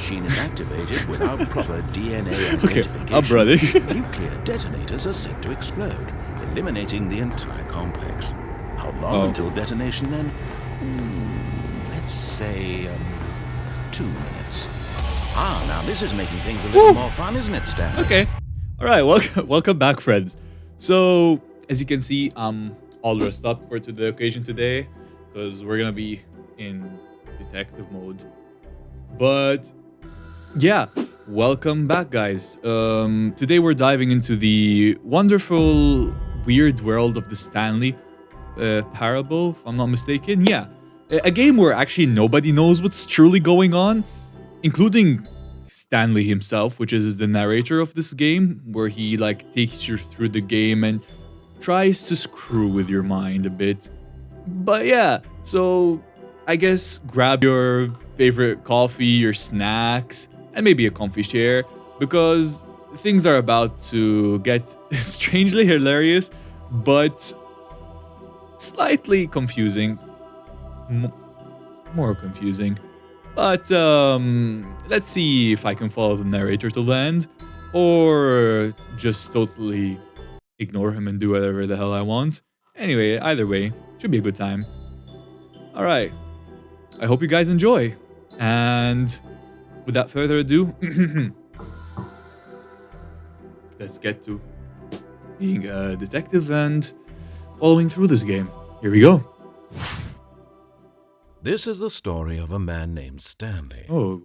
machine is activated without proper DNA Okay, identification, I'm ready. nuclear detonators are set to explode, eliminating the entire complex. How long until detonation then? Let's say 2 minutes. Ah, now this is making things a little more fun, isn't it, Stanley? Okay. All right. Welcome back, friends. So, as you can see, I'm all dressed up for the occasion today because we're gonna be in detective mode. But yeah, welcome back, guys. Today we're diving into the wonderful, weird world of the Stanley parable, if I'm not mistaken. Yeah, a game where actually nobody knows what's truly going on, including Stanley himself, which is the narrator of this game, where he like takes you through the game and tries to screw with your mind a bit. But yeah, so I guess grab your favorite coffee, your snacks, and maybe a comfy chair because things are about to get strangely hilarious, but slightly confusing. More confusing. But let's see if I can follow the narrator to land or just totally ignore him and do whatever the hell I want. Anyway, either way, should be a good time. All right. I hope you guys enjoy. And without further ado, let's get to being a detective and following through this game. Here we go. This is the story of a man named Stanley. Oh,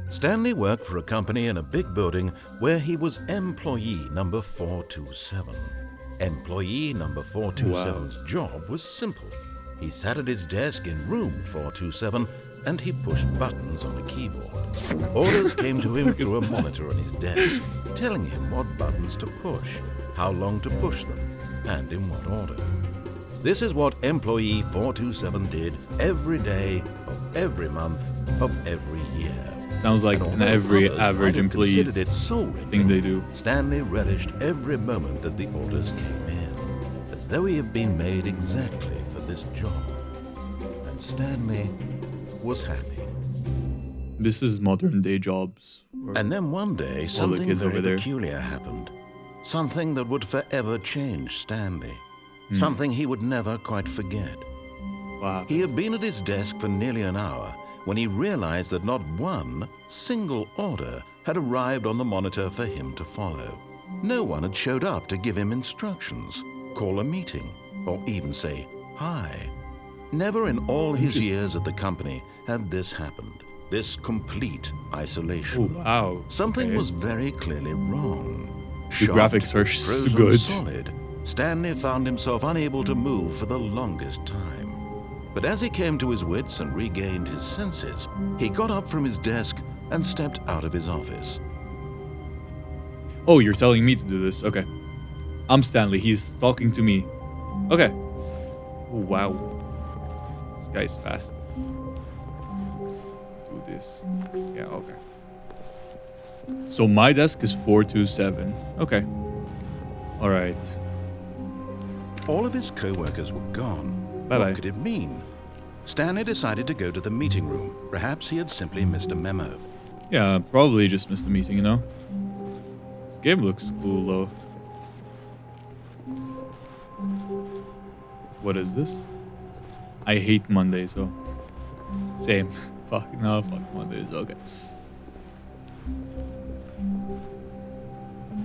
Stanley worked for a company in a big building where he was employee number 427. Employee number 427's job was simple. He sat at his desk in room 427 and he pushed buttons on a keyboard. Orders came to him through a monitor on his desk, telling him what buttons to push, how long to push them, and in what order. This is what employee 427 did every day of every month of every year. sounds like an every average employee thing they do. Stanley relished every moment that the orders came in, as though he had been made exactly for this job. And Stanley was happy. This is modern day jobs. And then one day, something very peculiar happened. Something that would forever change Stanley. Something he would never quite forget. Wow. He had been at his desk for nearly an hour when he realized that not one single order had arrived on the monitor for him to follow. No one had showed up to give him instructions, call a meeting, or even say hi. Never in all his years at the company had this happened. This complete isolation. Oh, wow. Something was very clearly wrong. The graphics are so good. Solid. Stanley found himself unable to move for the longest time. But as he came to his wits and regained his senses, he got up from his desk and stepped out of his office. Oh, you're telling me to do this? Okay. I'm Stanley. He's talking to me. Okay. Oh, wow. This guy's fast. Do this. Yeah, okay. So my desk is 427. Okay. All right. All of his co-workers were gone. Bye-bye. What could it mean? Stanley decided to go to the meeting room. Perhaps he had simply missed a memo. Yeah, probably just missed a meeting, you know? This game looks cool, though. What is this? I hate Mondays, so... Same. Fuck Mondays, okay.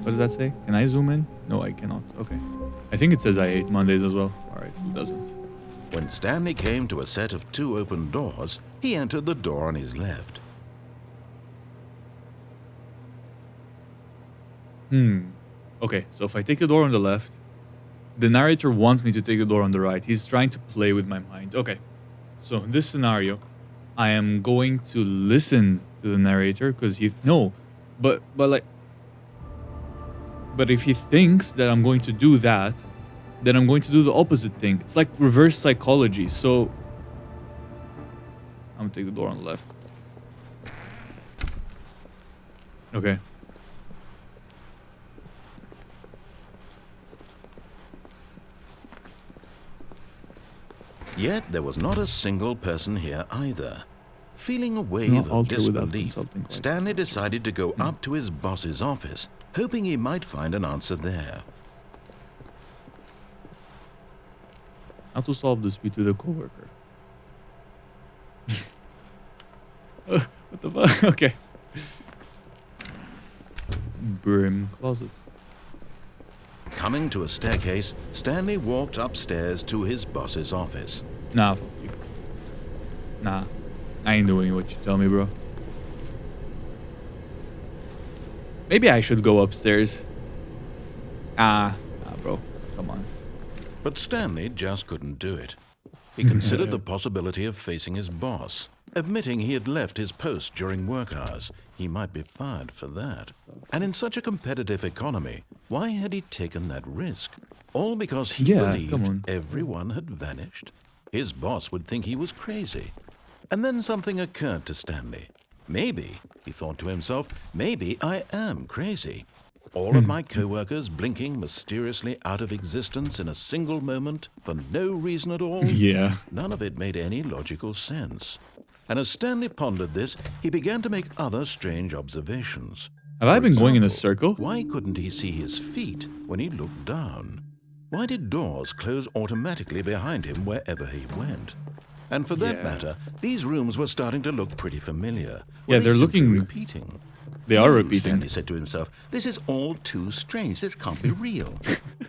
What does that say? Can I zoom in? No, I cannot. Okay. I think it says I hate Mondays as well. Alright, who doesn't? When Stanley came to a set of 2 open doors, he entered the door on his left. Okay, so if I take the door on the left, the narrator wants me to take the door on the right. He's trying to play with my mind. Okay, so in this scenario, I am going to listen to the narrator because but if he thinks that I'm going to do that, then I'm going to do the opposite thing. It's like reverse psychology. So I'm gonna take the door on the left. Okay. Yet there was not a single person here either. Feeling a No wave of alter without disbelief, consulting quite. Stanley decided to go up to his boss's office, hoping he might find an answer there. How to solve dispute with a coworker. What the fuck? Okay. Broom closet. Coming to a staircase, Stanley walked upstairs to his boss's office. Nah, fuck you. Nah. I ain't doing what you tell me, bro. Maybe I should go upstairs. Nah, bro. Come on. But Stanley just couldn't do it. He considered the possibility of facing his boss. Admitting he had left his post during work hours, he might be fired for that. And in such a competitive economy, why had he taken that risk? All because he believed everyone had vanished? His boss would think he was crazy. And then something occurred to Stanley. Maybe, he thought to himself, maybe I am crazy. All of my co-workers blinking mysteriously out of existence in a single moment for no reason at all? Yeah. None of it made any logical sense. And as Stanley pondered this, he began to make other strange observations. Have I been going in a example, circle? Why couldn't he see his feet when he looked down? Why did doors close automatically behind him wherever he went? And for that matter, these rooms were starting to look pretty familiar. Yeah, they're looking repeating. They are No, repeating. Stanley said to himself, this is all too strange. This can't be real.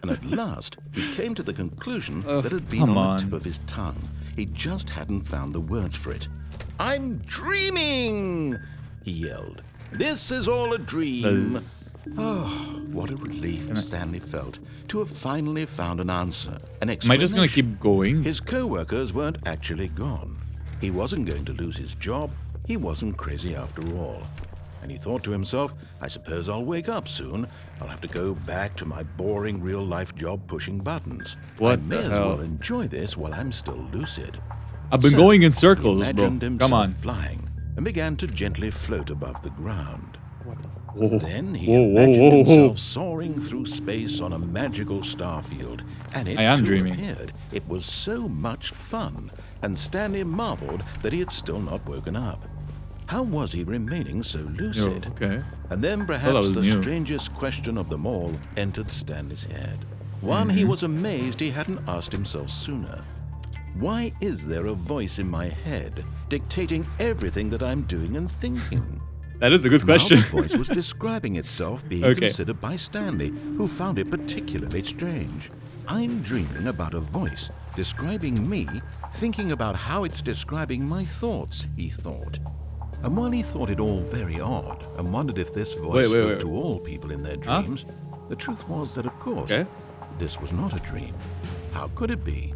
And at last, he came to the conclusion that had been on the tip of his tongue. He just hadn't found the words for it. I'm dreaming, he yelled. This is all a dream. Oh, what a relief Stanley felt to have finally found an answer, an explanation. Am I just going to keep going? His co-workers weren't actually gone. He wasn't going to lose his job. He wasn't crazy after all. And he thought to himself, I suppose I'll wake up soon. I'll have to go back to my boring real-life job pushing buttons. What I may the as hell? well enjoy this while I'm still lucid. I've been So, going in he circles, bro. imagined himself Come on. flying and began to gently float above the ground. Whoa. Then he Whoa, imagined whoa, whoa, whoa. himself soaring through space on a magical starfield, and it I am too dreaming. appeared. It was so much fun, and Stanley marveled that he had still not woken up. How was he remaining so lucid? Okay. And then that perhaps was the new. strangest question of them all entered Stanley's head. One he was amazed he hadn't asked himself sooner. Why is there a voice in my head dictating everything that I'm doing and thinking? That is a good question. Now the voice was describing itself being considered by Stanley, who found it particularly strange. I'm dreaming about a voice describing me, thinking about how it's describing my thoughts, he thought. And while he thought it all very odd and wondered if this voice spoke to all people in their dreams, the truth was that, of course, this was not a dream. How could it be?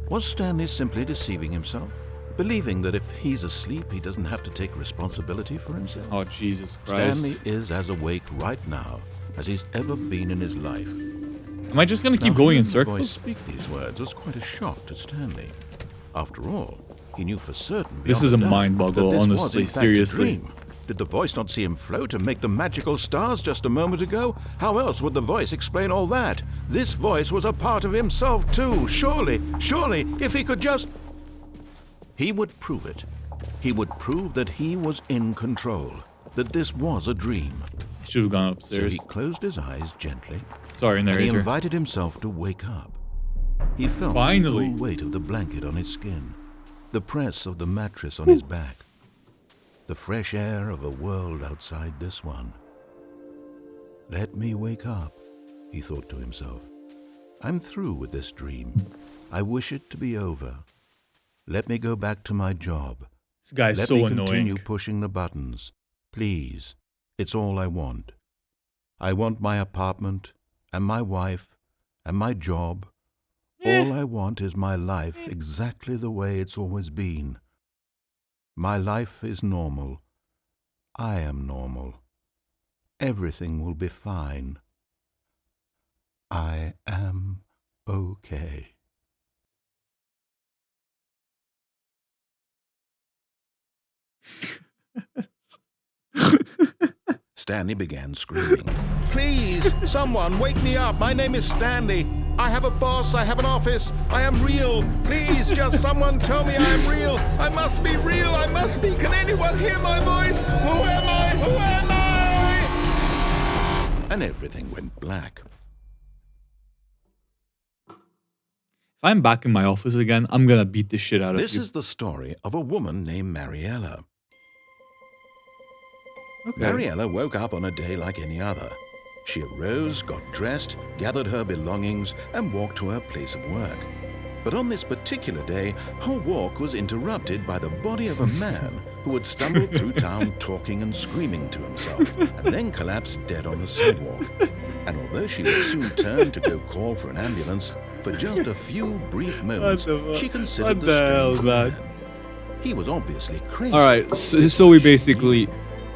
Was Stanley simply deceiving himself? Believing that if he's asleep, he doesn't have to take responsibility for himself? Oh, Jesus Christ. Stanley is as awake right now as he's ever been in his life. Am I just going to keep going in circles? The voice speak these words was quite a shock to Stanley. After all, he knew for certain This is a beyond mind doubt boggle, that this was, honestly, in fact, seriously. a dream. Did the voice not see him float and make the magical stars just a moment ago? How else would the voice explain all that? This voice was a part of himself too. Surely, if he could just... He would prove it. He would prove that he was in control, that this was a dream. I should have gone So upstairs. he closed his eyes gently, Sorry, and he narrator. invited himself to wake up. He felt Finally. the cool weight of the blanket on his skin, the press of the mattress on his back, the fresh air of a world outside this one. Let me wake up, he thought to himself. I'm through with this dream. I wish it to be over. Let me go back to my job. This guy's Let so me annoying. continue pushing the buttons. Please, it's all I want. I want my apartment, and my wife, and my job. All I want is my life exactly the way it's always been. My life is normal. I am normal. Everything will be fine. I am okay. Stanley began screaming. Please, someone, wake me up. My name is Stanley. I have a boss. I have an office. I am real. Please, just someone tell me I am real. I must be real. I must be. Can anyone hear my voice? Who am I? Who am I? And everything went black. If I'm back in my office again, I'm gonna beat the shit out of you. This is the story of a woman named Mariella. Okay. Mariella woke up on a day like any other. She arose, got dressed, gathered her belongings, and walked to her place of work. But on this particular day, her walk was interrupted by the body of a man who had stumbled through town talking and screaming to himself, and then collapsed dead on the sidewalk. And although she would soon turn to go call for an ambulance, for just a few brief moments, she considered the strange man. He was obviously crazy. All right, so we basically...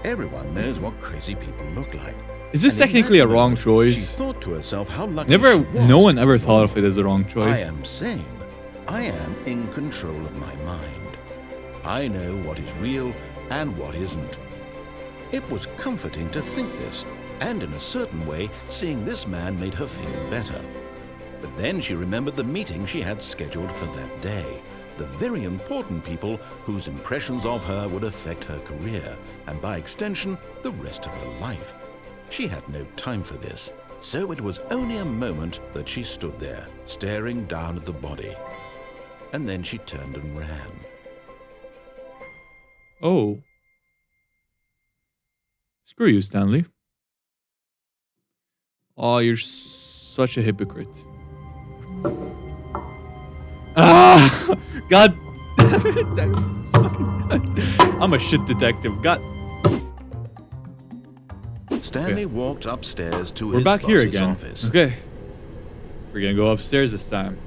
Everyone knows what crazy people look like. Is this technically a wrong choice? She thought to herself how lucky Never, she was. no one ever thought of it as a wrong choice. I am sane. I am in control of my mind. I know what is real and what isn't. It was comforting to think this, and in a certain way, seeing this man made her feel better. But then she remembered the meeting she had scheduled for that day. The very important people whose impressions of her would affect her career, and by extension, the rest of her life. She had no time for this, so it was only a moment that she stood there, staring down at the body. And then she turned and ran. Oh. Screw you, Stanley. Oh, you're such a hypocrite. Ah! God damn it. I'm a shit detective. God. Stanley walked upstairs to We're his back here boss's again. office. Okay. We're gonna go upstairs this time.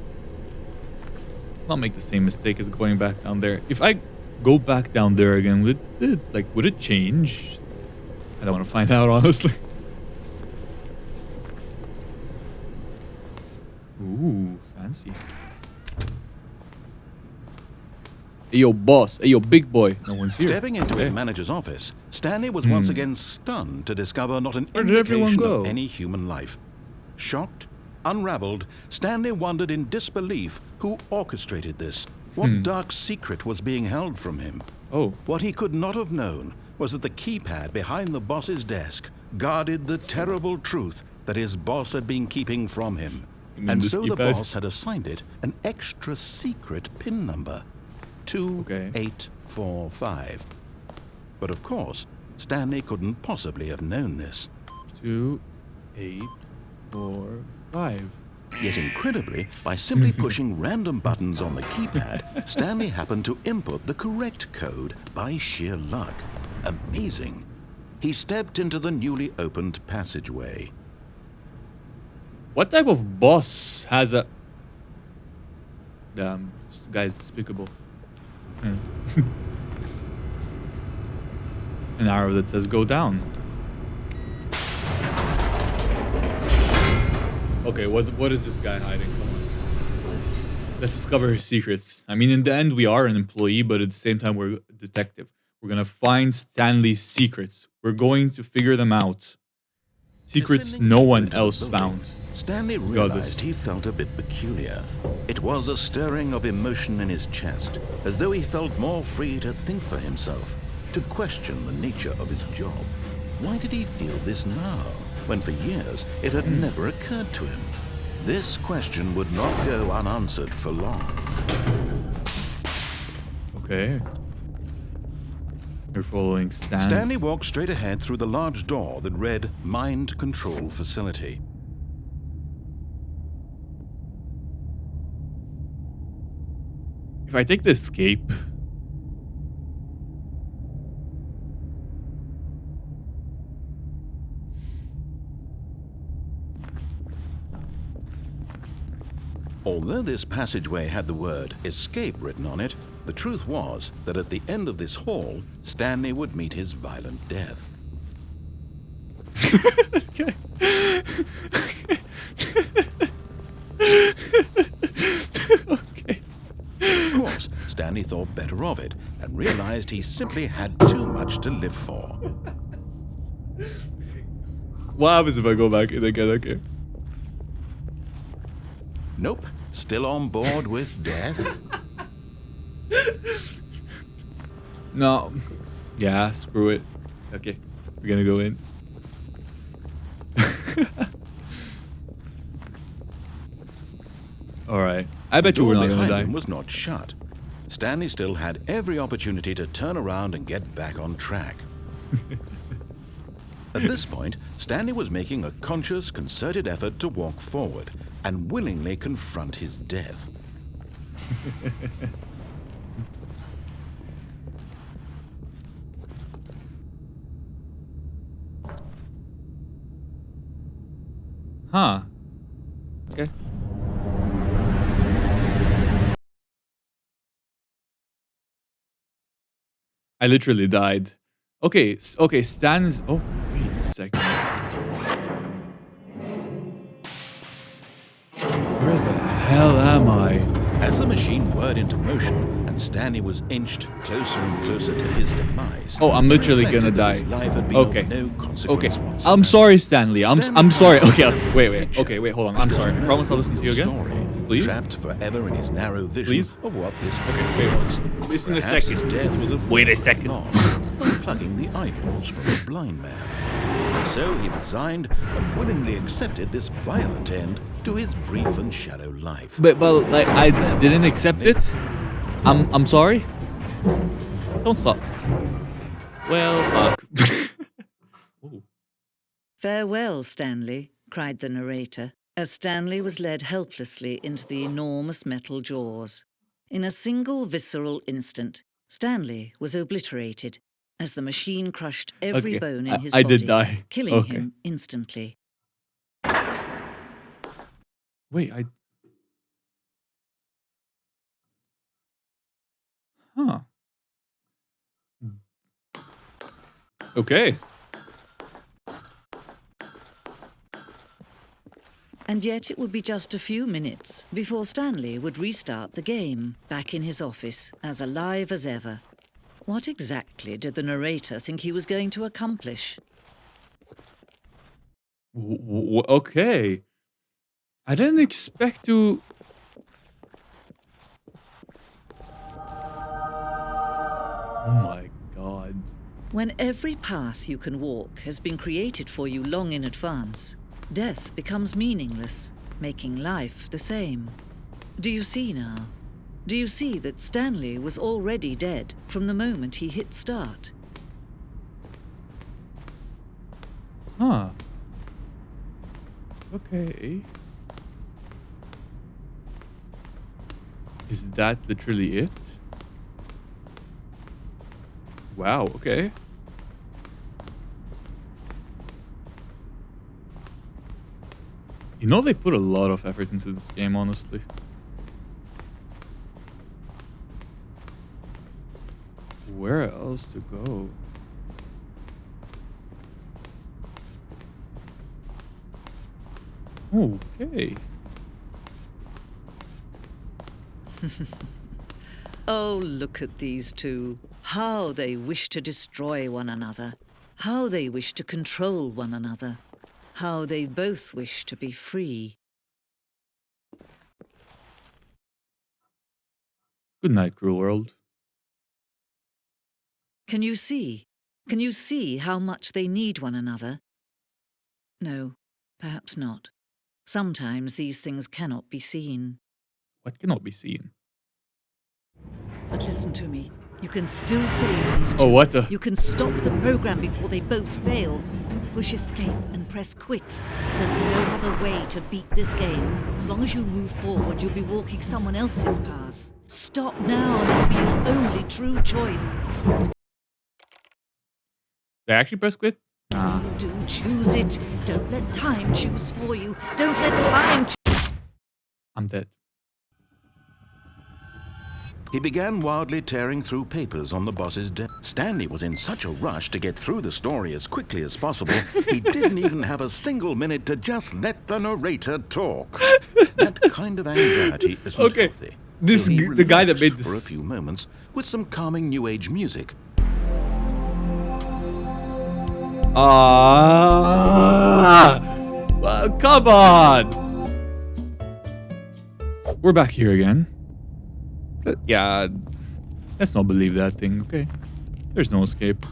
Let's not make the same mistake as going back down there. If I go back down there again, would it change? I don't want to find out, honestly. Ooh, fancy. Hey, yo, boss. Hey, yo, big boy. No one's here. Stepping into his manager's office, Stanley was once again stunned to discover not an Where did everyone indication go? of any human life. Shocked, unraveled, Stanley wondered in disbelief who orchestrated this. What dark secret was being held from him? Oh. What he could not have known was that the keypad behind the boss's desk guarded the terrible truth that his boss had been keeping from him. And so the boss had assigned it an extra secret PIN number. 2845. But of course, Stanley couldn't possibly have known this. 2845. Yet incredibly, by simply pushing random buttons on the keypad, Stanley happened to input the correct code by sheer luck. Amazing. He stepped into the newly opened passageway. What type of boss has a... Damn, this guy's despicable. An arrow that says go down. Okay, what is this guy hiding? Come on. Let's discover his secrets. I mean, in the end, we are an employee, but at the same time, we're a detective. We're gonna find Stanley's secrets. We're going to figure them out. Secrets no one else found. Stanley realized he felt a bit peculiar. It was a stirring of emotion in his chest, as though he felt more free to think for himself, to question the nature of his job. Why did he feel this now, when for years it had never occurred to him? This question would not go unanswered for long. Okay. You're following Stan. Stanley walked straight ahead through the large door that read Mind Control Facility. If I take the escape... Although this passageway had the word escape written on it, the truth was that at the end of this hall, Stanley would meet his violent death. Okay. Okay. Of course, Stanley thought better of it and realized he simply had too much to live for. What happens if I go back in again? Okay. Nope, still on board with death. No. Yeah, screw it. Okay, we're gonna go in. Alright. I bet you we're not gonna die. Him was not shut. Stanley still had every opportunity to turn around and get back on track. At this point, Stanley was making a conscious, concerted effort to walk forward and willingly confront his death. Huh. Okay. I literally died. Okay, okay, Stan's... Oh, wait a second. Where the hell am I? As the machine whirred into motion and Stanley was inched closer and closer to his demise. Oh, I'm literally gonna die. Okay. No Okay. whatsoever. I'm sorry, Stanley. I'm sorry. Okay. Wait. Picture. Okay, wait. Hold on. I'm sorry. I promise I'll listen to you again. Story, Please. Trapped forever in his narrow vision Please? of what this Okay, wait. was. Listen a Perhaps second. his death was a Wait a second. of plucking the eyeballs from a blind man. So he resigned and willingly accepted this violent end to his brief and shallow life. But like I didn't accept it. I'm sorry. Don't stop. Well, fuck. Ooh. "Farewell, Stanley," cried the narrator, as Stanley was led helplessly into the enormous metal jaws. In a single visceral instant, Stanley was obliterated as the machine crushed every Okay, bone in his I body, did die. killing Okay. him instantly. Wait, Huh. Okay. And yet it would be just a few minutes before Stanley would restart the game, back in his office, as alive as ever. What exactly did the narrator think he was going to accomplish? Okay. I didn't expect to... Oh my god. When every path you can walk has been created for you long in advance, death becomes meaningless, making life the same. Do you see now? Do you see that Stanley was already dead from the moment he hit start? Huh. Okay. Is that literally it? Wow, okay. You know, they put a lot of effort into this game, honestly. Where else to go? Okay. Oh, look at these two. How they wish to destroy one another. How they wish to control one another. How they both wish to be free. Good night, cruel world. Can you see? Can you see how much they need one another? No, perhaps not. Sometimes these things cannot be seen. What cannot be seen? But listen to me. You can still save these two. Oh, what the? You can stop the program before they both fail. Push escape and press quit. There's no other way to beat this game. As long as you move forward, you'll be walking someone else's path. Stop now and it'll be your only true choice. Did I actually press quit? Nah. You do choose it. Don't let time choose for you. Don't let time I'm dead. He began wildly tearing through papers on the boss's desk. Stanley was in such a rush to get through the story as quickly as possible, he didn't even have a single minute to just let the narrator talk. That kind of anxiety isn't Okay, healthy. this So he the guy that relaxed made this... for a few moments with some calming new age music. Well, come on! we're back here again. Yeah, let's not believe that thing, okay? There's no escape.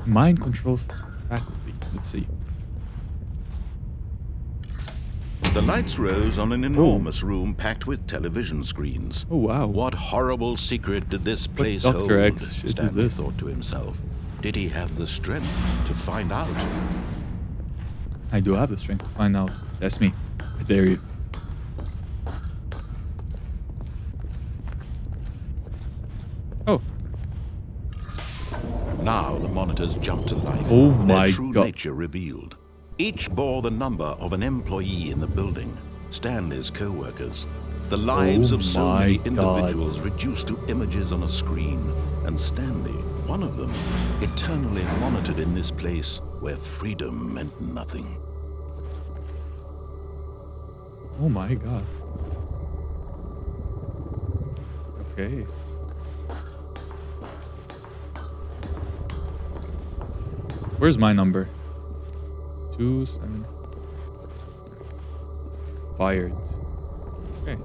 Mind control faculty. Let's see. The lights rose on an enormous room packed with television screens. Oh, wow. What horrible secret did this place Dr. hold? X shit is Stanley this? thought to himself. Did he have the strength to find out? I do have the strength to find out. That's me. I dare you. Oh. Now the monitors jumped to life. Oh my Their true God. nature revealed. Each bore the number of an employee in the building, Stanley's co-workers. The lives Oh of so my many God. individuals reduced to images on a screen, and Stanley, one of them, eternally monitored in this place where freedom meant nothing. Oh my God. Okay. Where's my number? 27. Fired. Okay.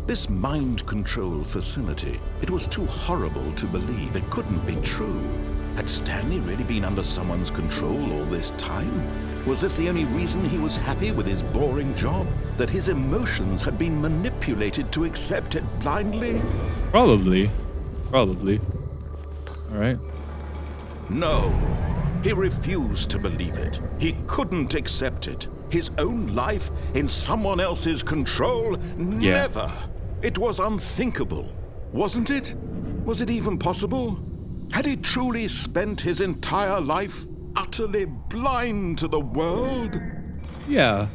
This mind control facility, it was too horrible to believe. It couldn't be true. Had Stanley really been under someone's control all this time? Was this the only reason he was happy with his boring job? That his emotions had been manipulated to accept it blindly? Probably. Probably. Alright. No. He refused to believe it. He couldn't accept it. His own life in someone else's control? Yeah. Never. It was unthinkable. Wasn't it? Was it even possible? Had he truly spent his entire life utterly blind to the world? Yeah.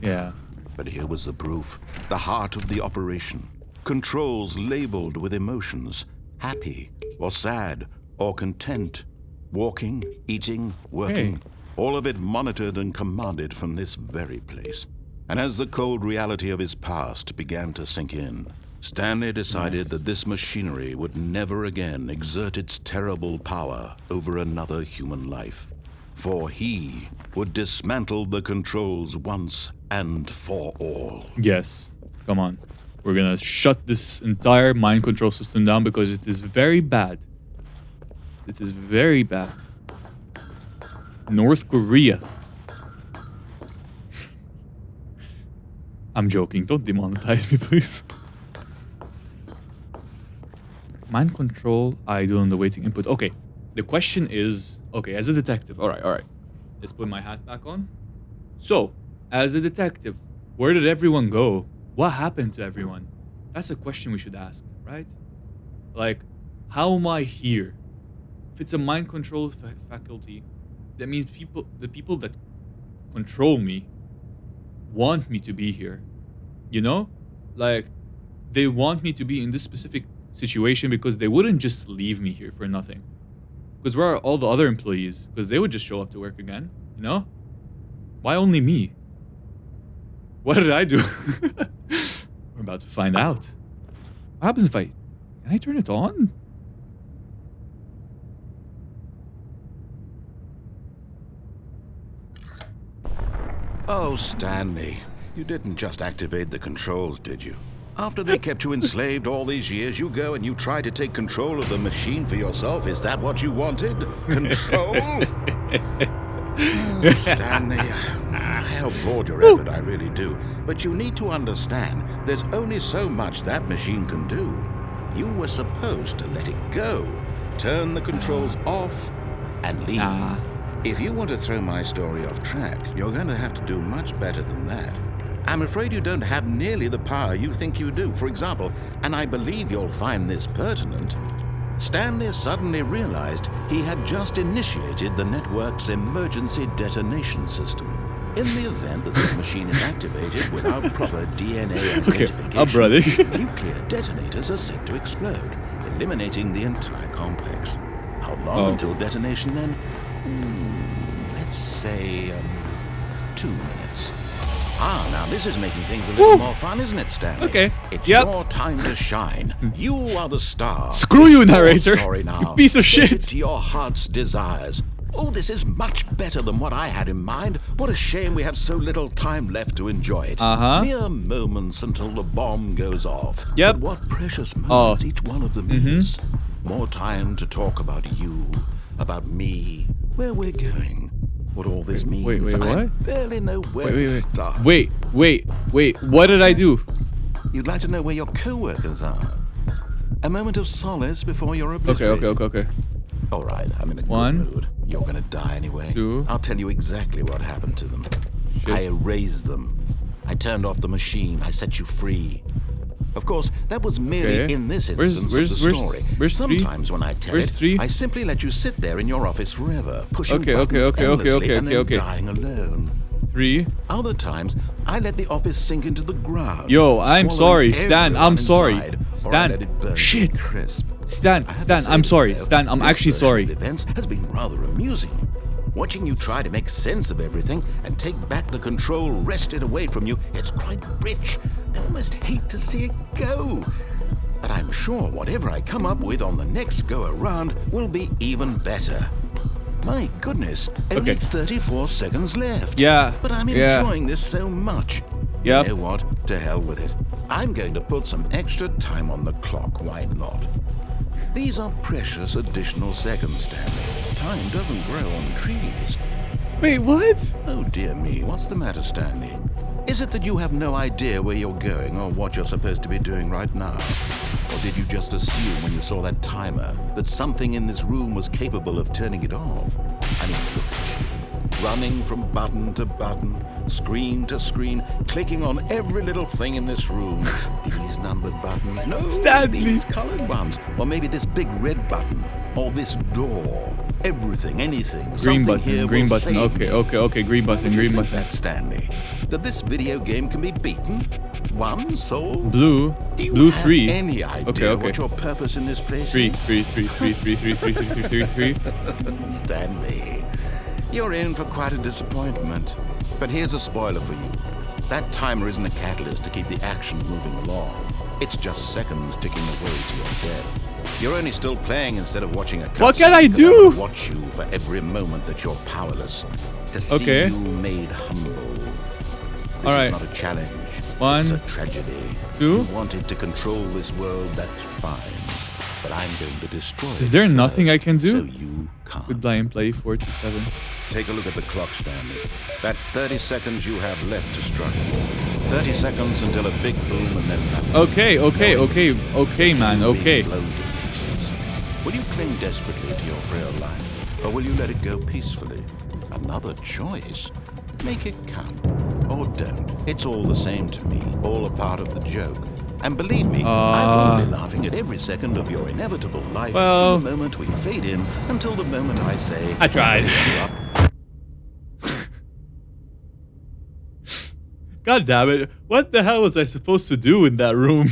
Yeah. But here was the proof. The heart of the operation. Controls labeled with emotions. Happy or sad or content. Walking, eating, working. Hey. All of it monitored and commanded from this very place. And as the cold reality of his past began to sink in, Stanley decided that this machinery would never again exert its terrible power over another human life. For he would dismantle the controls once and for all. Yes. Come on. We're gonna shut this entire mind control system down because it is very bad. It is very bad. North Korea. I'm joking. Don't demonetize me, please. Mind control, idle on the waiting input. Okay. The question is, okay, as a detective. All right. Let's put my hat back on. So, as a detective, where did everyone go? What happened to everyone? That's a question we should ask, right? Like, how am I here? If it's a mind control faculty, that means the people that control me want me to be here. You know? Like, they want me to be in this specific situation because they wouldn't just leave me here for nothing. Because where are all the other employees? Because they would just show up to work again, you know? Why only me? What did I do? We're about to find out. What happens if can I turn it on? Oh, Stanley, you didn't just activate the controls, did you? After they kept you enslaved all these years, you go and you try to take control of the machine for yourself. Is that what you wanted? Control? Oh, Stanley, I applaud your effort, I really do. But you need to understand, there's only so much that machine can do. You were supposed to let it go, turn the controls off, and leave. If you want to throw my story off track, you're going to have to do much better than that. I'm afraid you don't have nearly the power you think you do. For example, and I believe you'll find this pertinent, Stanley suddenly realized he had just initiated the network's emergency detonation system. In the event that this machine is activated without proper DNA identification, nuclear detonators are set to explode, eliminating the entire complex. How long until detonation then? Let's say 2 minutes. Now this is making things a little more fun, isn't it, Stanley? Okay. It's your time to shine. You are the star. Screw you, It's your narrator. story now. You piece of Shape shit. it to your heart's desires. Oh, this is much better than what I had in mind. What a shame we have so little time left to enjoy it. Mere moments until the bomb goes off. Yep. But what precious moments each one of them is. More time to talk about you, about me, where we're going, what all this means. Wait, what? I barely know where to start. Wait. What did I do? You'd like to know where your co-workers are. A moment of solace before you're obliterated. Okay. All right, I'm in a One. good mood. You're gonna die anyway. Two. I'll tell you exactly what happened to them. Shit. I erased them. I turned off the machine. I set you free. Of course, that was merely in this instance of the story. Sometimes when I tell it, I simply let you sit there in your office forever, pushing buttons endlessly and then dying alone. 3. Other times, I let the office sink into the ground. Yo, I'm sorry, swallowing Stan. I'm everyone sorry. inside, or I Stan. let it burn Shit. to a crisp. Stan, I have to say I'm this, sorry. though, Stan, I'm this actually version sorry. of events has been rather amusing. Watching you try to make sense of everything and take back the control wrested away from you, it's quite rich. I almost hate to see it go. But I'm sure whatever I come up with on the next go around will be even better. My goodness, only 34 seconds left. Yeah. But I'm enjoying this so much. Yep. You know what? To hell with it. I'm going to put some extra time on the clock. Why not? These are precious additional seconds, Stanley. Time doesn't grow on trees. Wait, what? Oh dear me, what's the matter, Stanley? Is it that you have no idea where you're going or what you're supposed to be doing right now? Or did you just assume when you saw that timer that something in this room was capable of turning it off? I mean, look at you. Running from button to button, screen to screen, clicking on every little thing in this room. These numbered buttons, no, Stanley. these colored ones. Or maybe this big red button, or this door. Everything, anything. Green something button. here will save me. Okay. Green button. Do you Green think button. that, Stanley? That this video game can be beaten? Won? Solved? Blue. Do you Blue have 3. any idea what your purpose in this place is? 3. Stanley, you're in for quite a disappointment. But here's a spoiler for you. That timer isn't a catalyst to keep the action moving along. It's just seconds ticking away to your death. You're only still playing instead of watching a cutscene. What can I 'cause do? would watch you for every moment that you're powerless. To see you made humble. This All right. is not a challenge. 1. It's a tragedy. 2. You wanted to control this world, that's fine. But I'm going to destroy it. Is there nothing first, I can do? So you can't. Goodbye and play 427. Take a look at the clock, Stanley. That's 30 seconds you have left to struggle. 30 seconds until a big boom and then nothing. Okay, man. Okay. Being blown to pieces. Will you cling desperately to your frail life, or will you let it go peacefully? Another choice. Make it count, or don't. It's all the same to me. All a part of the joke. And believe me, I won't be laughing at every second of your inevitable life from the moment we fade in until the moment I say, I tried. God damn it. What the hell was I supposed to do in that room?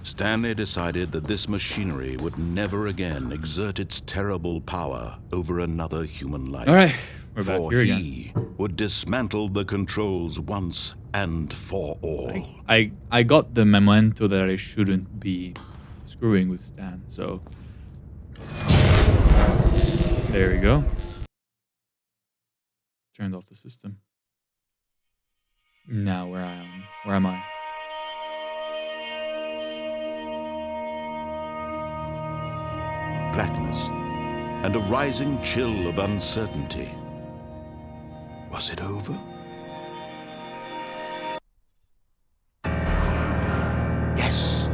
Stanley decided that this machinery would never again exert its terrible power over another human life. All right, we're back For here again. he would dismantle the controls once and for all. I got the memento that I shouldn't be screwing with Stan, so there we go. Turned off the system. Now where am I? Blackness and a rising chill of uncertainty. Was it over? Yes.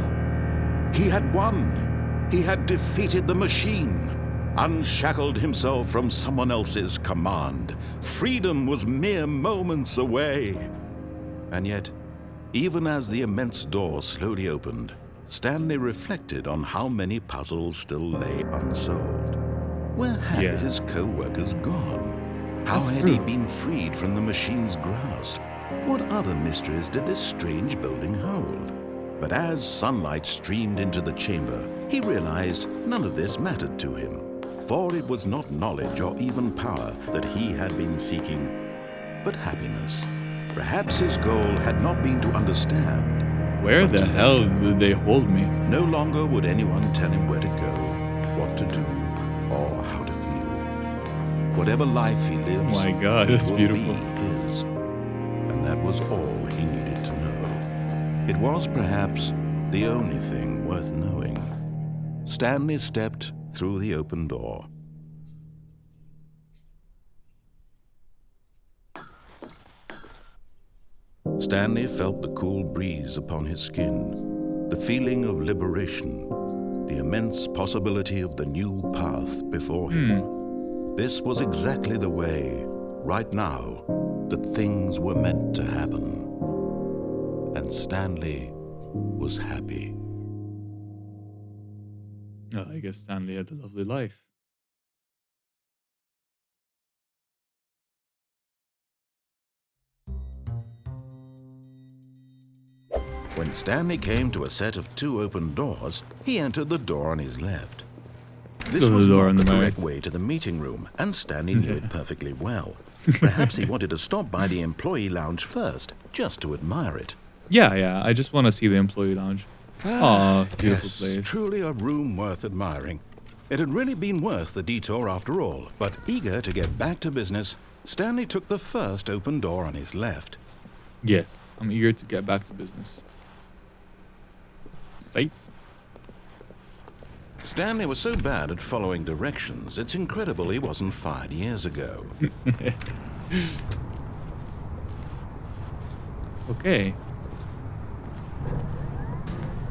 He had won. He had defeated the machine, unshackled himself from someone else's command. Freedom was mere moments away. And yet, even as the immense door slowly opened, Stanley reflected on how many puzzles still lay unsolved. Where had his co-workers gone? How had he been freed from the machine's grasp? What other mysteries did this strange building hold? But as sunlight streamed into the chamber, he realized none of this mattered to him, for it was not knowledge or even power that he had been seeking, but happiness. Perhaps his goal had not been to understand. Where the hell did they hold me? No longer would anyone tell him where to go, to do or how to feel. Whatever life he lives, My God, it that's will beautiful. be his. And that was all he needed to know. It was perhaps the only thing worth knowing. Stanley stepped through the open door. Stanley felt the cool breeze upon his skin, the feeling of liberation, the immense possibility of the new path before him. This was exactly the way, right now, that things were meant to happen. And Stanley was happy. Oh, I guess Stanley had a lovely life. When Stanley came to a set of 2 open doors, he entered the door on his left. This The was door not on the the correct right. way to the meeting room, and Stanley knew it perfectly well. Perhaps he wanted to stop by the employee lounge first, just to admire it. Yeah, I just want to see the employee lounge. Aw, beautiful Yes, place. truly a room worth admiring. It had really been worth the detour after all, but eager to get back to business, Stanley took the first open door on his left. Yes, I'm eager to get back to business. Sight. Stanley was so bad at following directions, it's incredible he wasn't fired years ago. Okay.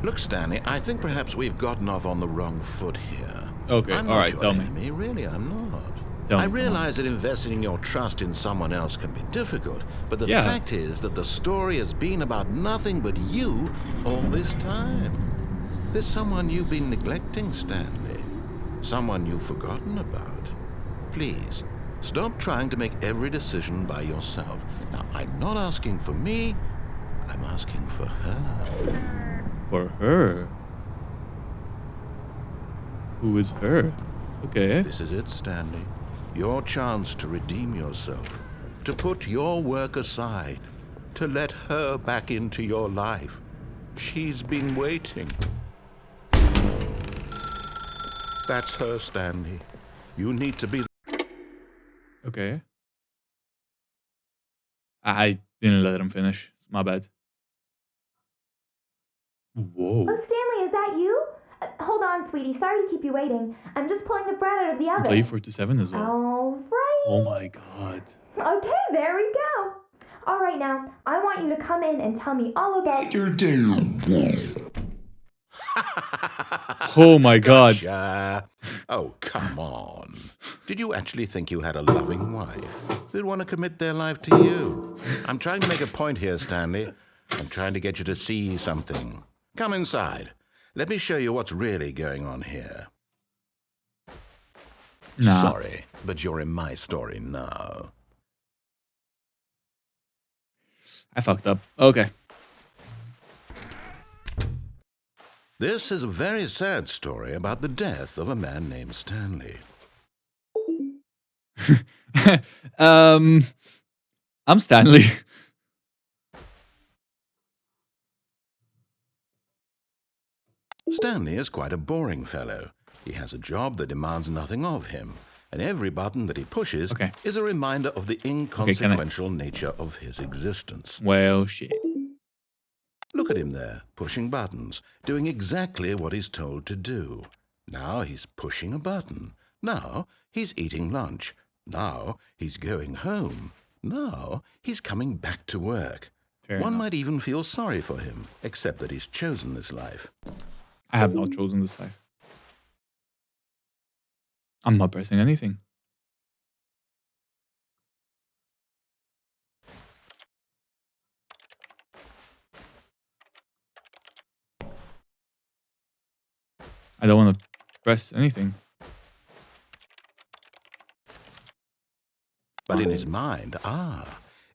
Look, Stanley, I think perhaps we've gotten off on the wrong foot here. Okay, I'm all not right, your tell me. enemy, really, I'm not. Tell I me, come on. realize that investing your trust in someone else can be difficult, but the Yeah. fact is that the story has been about nothing but you all this time. There's someone you've been neglecting, Stanley. Someone you've forgotten about. Please, stop trying to make every decision by yourself. Now, I'm not asking for me, I'm asking for her. For her? Who is her? Okay. This is it, Stanley. Your chance to redeem yourself, to put your work aside, to let her back into your life. She's been waiting. That's her, Stanley. You need to be... Okay. I didn't let him finish. My bad. Whoa. Oh, Stanley, is that you? Hold on, sweetie. Sorry to keep you waiting. I'm just pulling the bread out of the oven. Play 427 as well. All right. Oh my god. Okay, there we go. All right, now, I want you to come in and tell me all about your day. Oh my god. Gotcha. Oh, come on. Did you actually think you had a loving wife who'd want to commit their life to you? I'm trying to make a point here, Stanley. I'm trying to get you to see something. Come inside. Let me show you what's really going on here. Nah. Sorry, but you're in my story now. I fucked up. Okay. This is a very sad story about the death of a man named Stanley. I'm Stanley. Stanley is quite a boring fellow. He has a job that demands nothing of him, and every button that he pushes Okay. is a reminder of the inconsequential nature of his existence. Well, shit. Look at him there, pushing buttons, doing exactly what he's told to do. Now he's pushing a button. Now he's eating lunch. Now he's going home. Now he's coming back to work. Fair One enough. might even feel sorry for him, except that he's chosen this life. I have not chosen this life. I'm not pressing anything. I don't want to press anything. But in his mind,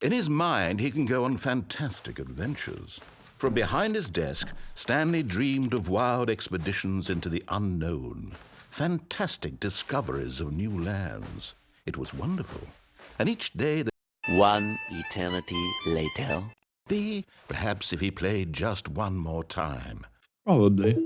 in his mind, he can go on fantastic adventures. From behind his desk, Stanley dreamed of wild expeditions into the unknown, fantastic discoveries of new lands. It was wonderful. And each day that One eternity later. be, perhaps if he played just one more time. Probably.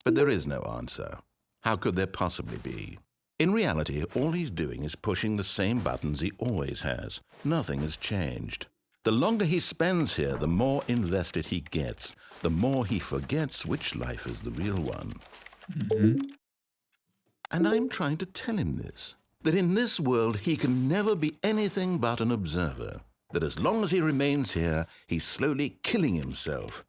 But there is no answer. How could there possibly be? In reality, all he's doing is pushing the same buttons he always has. Nothing has changed. The longer he spends here, the more invested he gets, the more he forgets which life is the real one. And I'm trying to tell him this, that in this world he can never be anything but an observer, that as long as he remains here, he's slowly killing himself.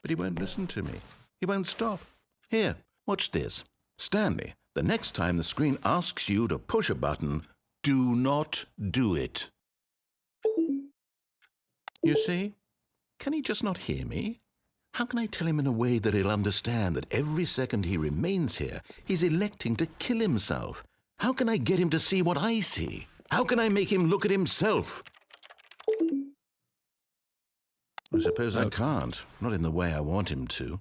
But he won't listen to me. He won't stop. Here, watch this. Stanley, the next time the screen asks you to push a button, do not do it. You see? Can he just not hear me? How can I tell him in a way that he'll understand that every second he remains here, he's electing to kill himself? How can I get him to see what I see? How can I make him look at himself? I suppose I can't, not in the way I want him to.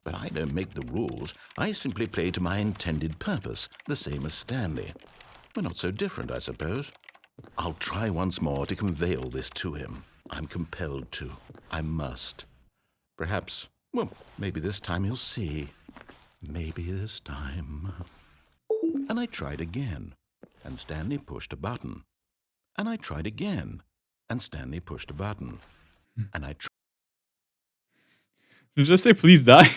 But I don't make the rules. I simply play to my intended purpose, the same as Stanley. We're not so different, I suppose. I'll try once more to convey all this to him. I'm compelled to. I must. Perhaps, well, maybe this time he'll see. Maybe this time. And I tried again, and Stanley pushed a button. And I tried again, and Stanley pushed a button. And I tried. Did you just say please die?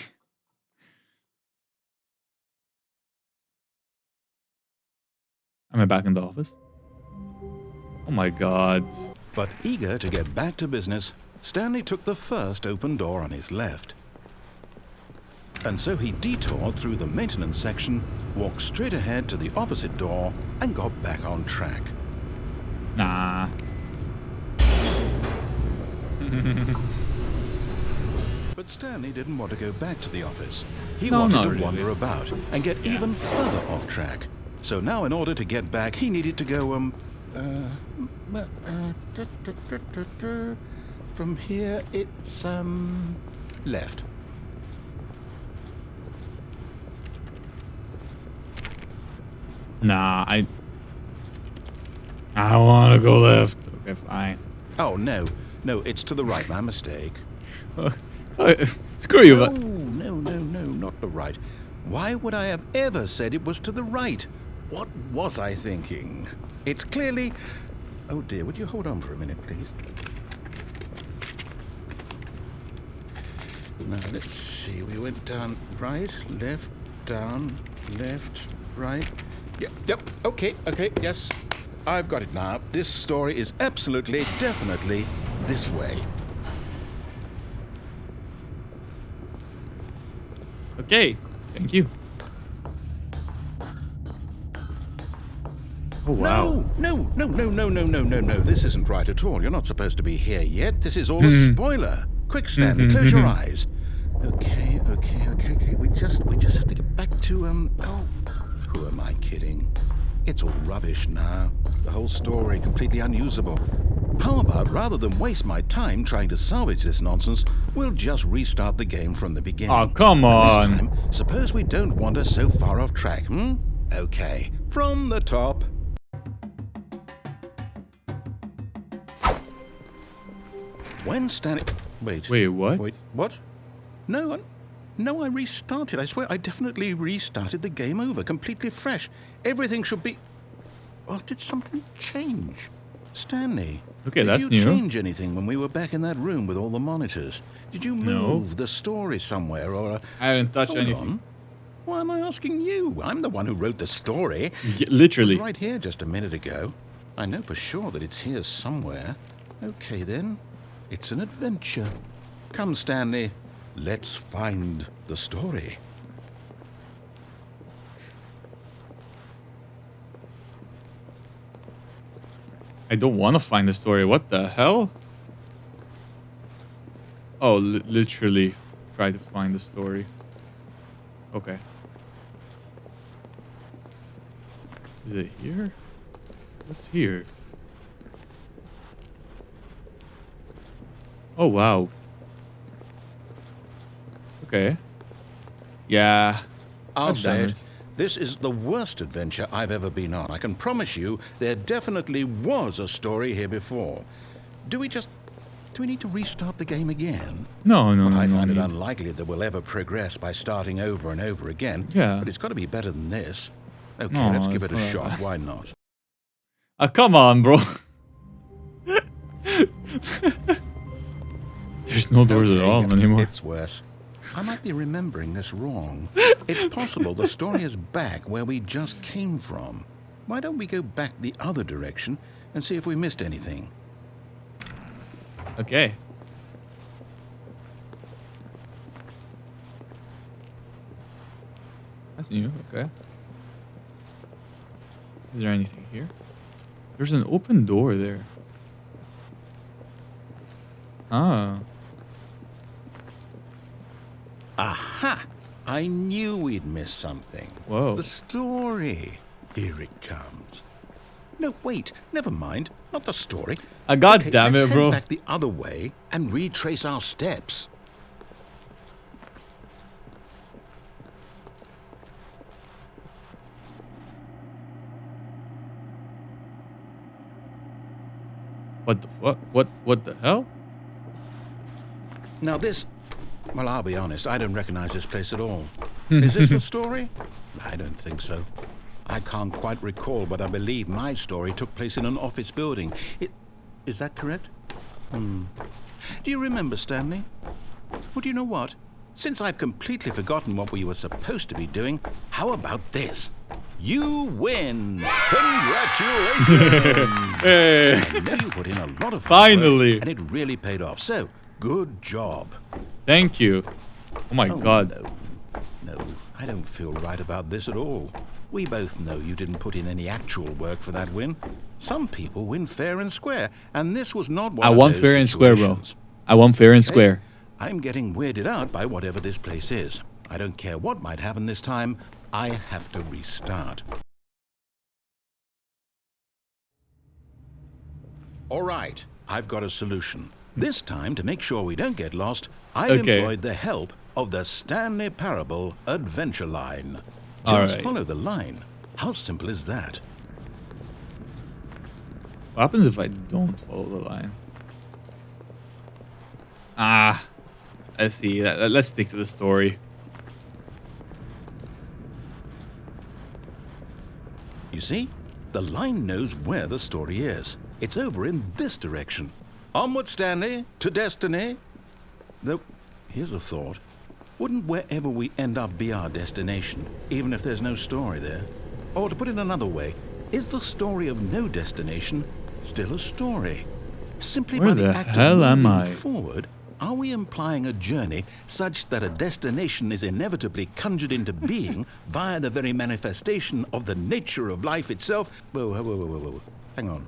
Am I back in the office? Oh my god. But eager to get back to business, Stanley took the first open door on his left. And so he detoured through the maintenance section, walked straight ahead to the opposite door, and got back on track. Nah. But Stanley didn't want to go back to the office. He No, wanted not to really. wander about and get even further off track. So now in order to get back, he needed to go, from here it's, left. Nah, I want to go left. Okay, fine. Oh, no, it's to the right, my mistake. Screw you, No, but no, not the right. Why would I have ever said it was to the right? What was I thinking? It's clearly... Oh dear, would you hold on for a minute, please? Now, let's see. We went down right, left, down, left, right. Yep, okay, yes. I've got it now. This story is absolutely, definitely this way. okay. Thank you. Oh wow. No. This isn't right at all. You're not supposed to be here yet. This is all a spoiler. Quick, Stanley, close your eyes. Okay. We just have to get back to, oh, who am I kidding? It's all rubbish now. The whole story completely unusable. How about, rather than waste my time trying to salvage this nonsense, we'll just restart the game from the beginning. Oh, come And on. this time, suppose we don't wander so far off track, Okay, from the top. When Stanley... Wait, what? Wait, what? No, I restarted. I swear, I definitely restarted the game over, completely fresh. Everything should be... Oh, did something change? Stanley, Okay, that's did new. you change anything when we were back in that room with all the monitors? Did you move the story somewhere, or... I didn't touch Hold anything. on. Why am I asking you? I'm the one who wrote the story. Yeah, literally. Right here just a minute ago. I know for sure that it's here somewhere. Okay, then. It's an adventure. Come, Stanley. Let's find the story. I don't want to find the story. What the hell? Oh, literally try to find the story. Okay. Is it here? What's here? Oh, wow. Okay. Yeah. I'll God say damn it. This is the worst adventure I've ever been on. I can promise you there definitely was a story here before. Do we just... Do we need to restart the game again? No, no, Well, no, I no find it need. unlikely that we'll ever progress by starting over and over again. Yeah. But it's got to be better than this. Okay, No, let's give it it's a not shot. that Why not? Come on, bro. There's no doors at all anymore. It's worse. I might be remembering this wrong. It's possible the story is back where we just came from. Why don't we go back the other direction and see if we missed anything? Okay. That's new. Okay. Is there anything here? There's an open door there. Ah. Aha! I knew we'd miss something. Whoa. The story. Here it comes. No, wait. Never mind. Not the story. God Okay, damn let's it, bro. head back the other way and retrace our steps. What the fuck? What the hell? Now this... Well, I'll be honest. I don't recognize this place at all. Is this the story? I don't think so. I can't quite recall, but I believe my story took place in an office building. Is that correct? Do you remember, Stanley? Well, do you know what? Since I've completely forgotten what we were supposed to be doing, how about this? You win! Congratulations! Hey. I know you put in a lot of hard Finally. work, and it really paid off. So, good job. Thank you. Oh my god. No, I don't feel right about this at all. We both know you didn't put in any actual work for that win. Some people win fair and square, and this was not one I of won those fair and square, bro. situations. I won fair and Okay? square. I'm getting weirded out by whatever this place is. I don't care what might happen this time. I have to restart. All right, I've got a solution. This time, to make sure we don't get lost, I've Okay. employed the help of the Stanley Parable Adventure Line. All Just right. follow the line. How simple is that? What happens if I don't follow the line? Ah, let's see. Let's stick to the story. You see? The line knows where the story is. It's over in this direction. Onward, Stanley, to destiny. Though, here's a thought. Wouldn't wherever we end up be our destination, even if there's no story there? Or to put it another way, is the story of no destination still a story? Simply Where by the the act hell of am moving I? forward, are we implying a journey such that a destination is inevitably conjured into being via the very manifestation of the nature of life itself? Whoa. Hang on.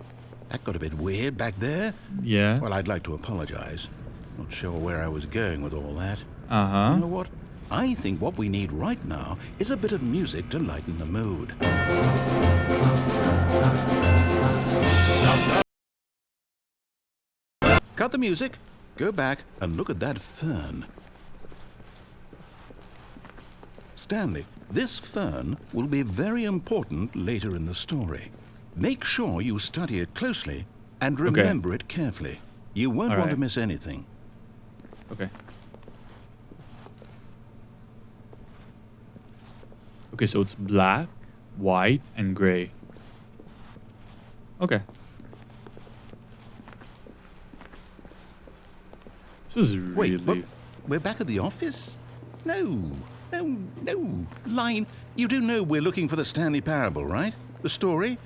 That got a bit weird back there. Yeah. Well, I'd like to apologize. Not sure where I was going with all that. Uh-huh. You know what? I think what we need right now is a bit of music to lighten the mood. Cut the music, go back and look at that fern. Stanley, this fern will be very important later in the story. Make sure you study it closely and remember it carefully. You won't All want to right. miss anything. Okay. Okay, so it's black, white, and gray. Okay. This is really... Wait, but we're back at the office? No. Line, you do know we're looking for the Stanley Parable, right? The story?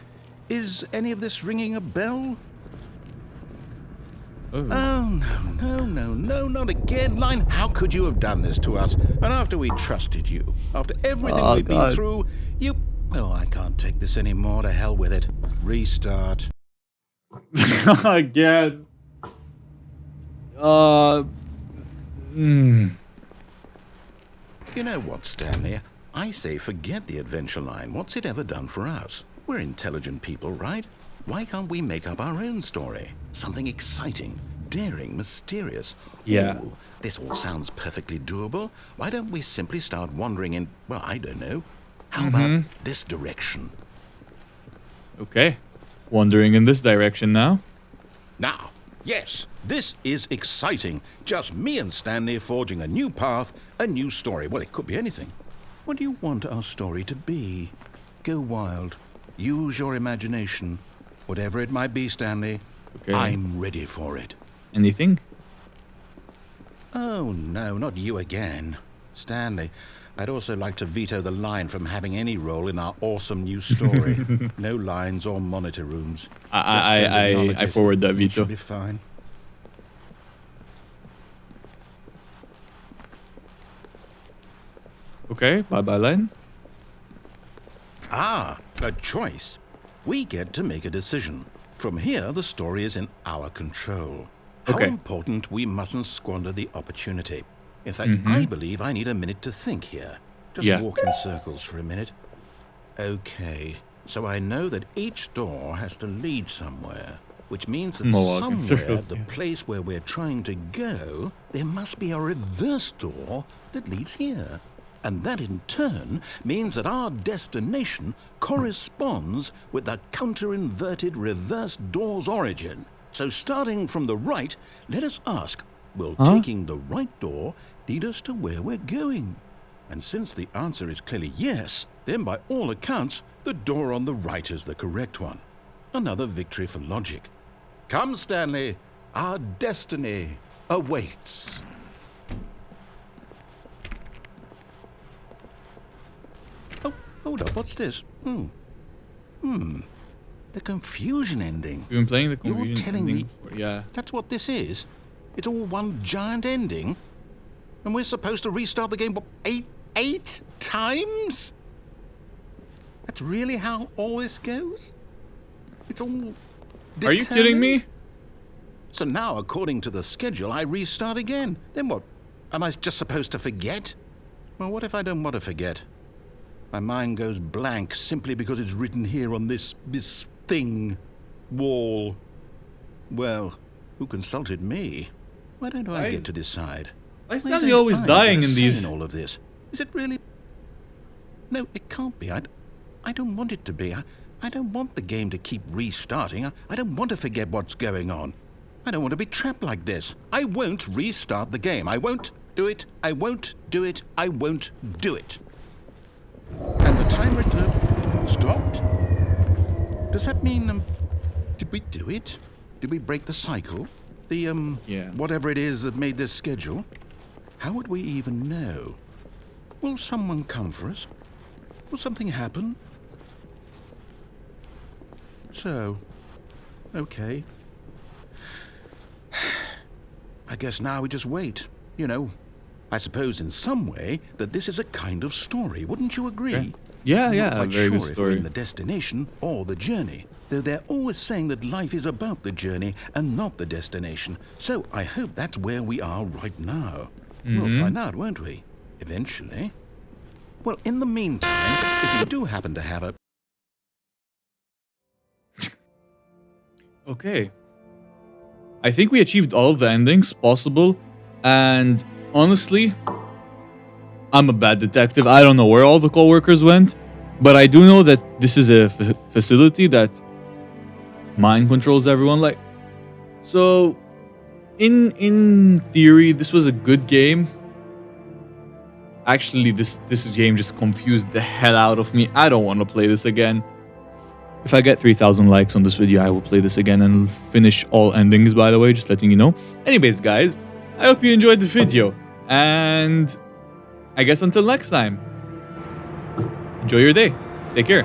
Is any of this ringing a bell? Oh. Oh, no, not again. Line, how could you have done this to us? And after we trusted you, after everything Oh, we've been God. through, you... Oh, I can't take this anymore. To hell with it. Restart. Again. You know what, Stanley? I say forget the adventure line. What's it ever done for us? We're intelligent people, right? Why can't we make up our own story? Something exciting, daring, mysterious. Yeah. Ooh, this all sounds perfectly doable. Why don't we simply start wandering in, well, I don't know. How about this direction? Okay. Wandering in this direction now. Now, Yes, this is exciting. Just me and Stanley forging a new path, a new story. Well, it could be anything. What do you want our story to be? Go wild. Use your imagination. Whatever it might be, Stanley, Okay. I'm ready for it. Anything? Oh, no, not you again. Stanley, I'd also like to veto the line from having any role in our awesome new story. No lines or monitor rooms. I forward that veto. Should be fine. Okay, bye-bye line. Ah, a choice. We get to make a decision. From here, the story is in our control. How Okay. important we mustn't squander the opportunity. In fact, I believe I need a minute to think here. Just Yeah. walk in circles for a minute. Okay, so I know that each door has to lead somewhere, which means that More walk in somewhere, circles, the yeah. place where we're trying to go, there must be a reverse door that leads here. And that in turn means that our destination corresponds with the counter-inverted reverse door's origin. So starting from the right, let us ask, will taking the right door lead us to where we're going? And since the answer is clearly yes, then by all accounts, the door on the right is the correct one. Another victory for logic. Come, Stanley, our destiny awaits. Oh, hold up, what's this? The confusion ending. We've been playing the You're confusion telling ending me before. Yeah. that's what this is? It's all one giant ending? And we're supposed to restart the game, what, eight times? That's really how all this goes? It's all Are you kidding me? So now, according to the schedule, I restart again. Then what? Am I just supposed to forget? Well, what if I don't want to forget? My mind goes blank simply because it's written here on this thing, wall. Well, who consulted me? Why don't I Why get is- to decide? Why is Why Stanley don't always I dying get a in say these? all of this? Is it really? No, it can't be. I don't want it to be. I don't want the game to keep restarting. I don't want to forget what's going on. I don't want to be trapped like this. I won't restart the game. I won't do it. I won't do it. I won't do it. And the timer stopped? Does that mean, did we do it? Did we break the cycle? The, Yeah. whatever it is that made this schedule? How would we even know? Will someone come for us? Will something happen? So, okay. I guess now we just wait, you know. I suppose in some way that this is a kind of story, wouldn't you agree? Okay. Yeah, I'm yeah, not a quite very sure good if we're in story. the destination or the journey, though they're always saying that life is about the journey and not the destination. So I hope that's where we are right now. We'll find out, won't we? Eventually. Well, in the meantime, if you do happen to have a... Okay. I think we achieved all of the endings possible, and honestly, I'm a bad detective. I don't know where all the co-workers went, but I do know that this is a facility that mind controls everyone. Like, so in theory, this was a good game. Actually, this game just confused the hell out of me. I don't want to play this again. If I get 3,000 likes on this video, I will play this again and finish all endings, by the way, just letting you know. Anyways, guys, I hope you enjoyed the video. And I guess until next time, enjoy your day. Take care.